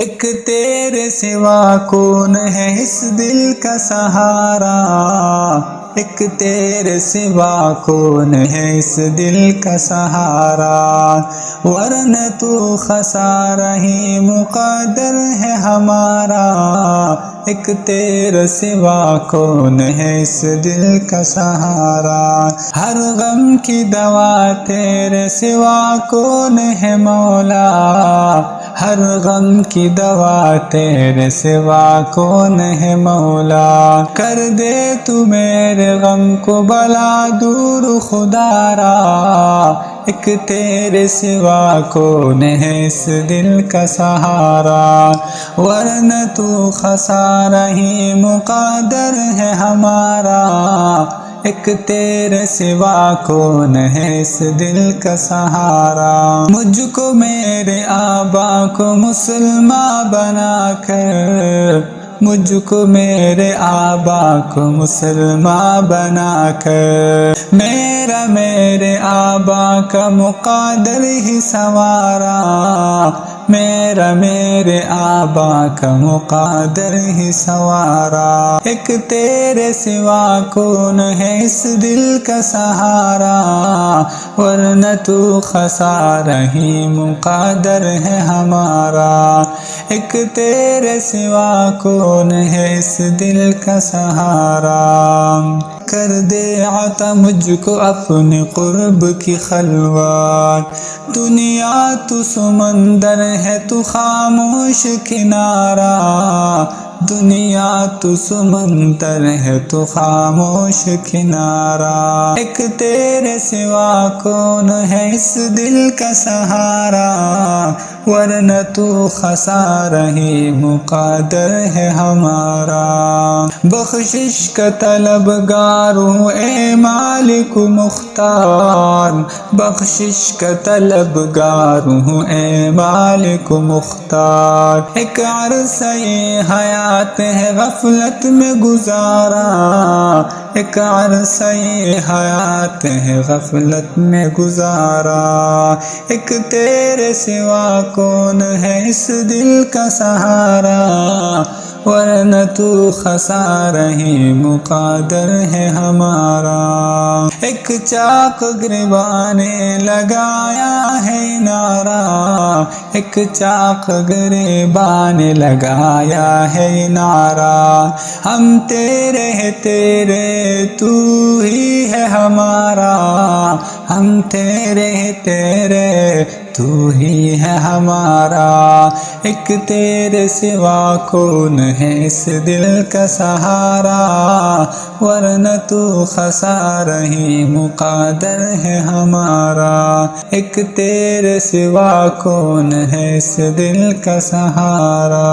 ایک تیرے سوا کون ہے اس دل کا سہارا، ایک تیرے سوا کون ہے اس دل کا سہارا، ورنہ تو خسارہ ہی مقدر ہے ہمارا، ایک تیرے سوا کون ہے اس دل کا سہارا، ہر غم کی دوا تیرے سوا کون ہے مولا، ہر غم کی دوا تیرے سوا کون ہے مولا، کر دے تو میرے غم کو بلا دور خدارا، ایک تیرے سوا کون ہے اس دل کا سہارا، ورنہ تو خسارہ ہی مقدر ہے ہمارا، ایک تیرے سوا کون ہے اس دل کا سہارا، مجھ کو میرے آبا کو مسلمان بنا کر، مجھ کو میرے آبا کو مسلمان بنا کر، میرے آبا کا مقدر ہی سنوارا، میرے آبا کا مقدر ہی سنوارا، ایک تیرے سوا کون ہے اس دل کا سہارا، ورنہ تو خسارہ ہی مقدر ہے ہمارا، ایک تیرے سوا کون ہے اس دل کا سہارا، کر دے عطا مجھ کو اپنے قرب کی خلوت، دنیا تو سمندر ہے تو خاموش کنارہ، دنیا تو سمندر ہے تو خاموش کنارہ، ایک تیرے سوا کون ہے اس دل کا سہارا، ورنہ تو خسارہ ہی مقدر ہے ہمارا، بخشش کا طلبگار ہوں اے مالک مختار، بخشش کا طلبگار ہوں اے مالک مختار، ایک عرصہ حیات ہے غفلت میں گزارا، ایک عرصہ حیات ہے غفلت میں گزارا، ایک تیرے سوا کون ہے اس دل کا سہارا، ورنہ تو خسارہ ہی مقدر ہے ہمارا، ایک چاق گریباں نے لگایا ہے نعرہ، ایک چاق گریباں نے لگایا ہے نعرہ، ہم تیرے ہیں تیرے تو ہی ہے ہمارا، ہم تیرے ہیں تیرے تو ہی ہے ہمارا، ایک تیرے سوا کون ہے اس دل کا سہارا، ورنہ تو خسارہ ہی مقدر ہے ہمارا، ایک تیرے سوا کون ہے اس دل کا سہارا۔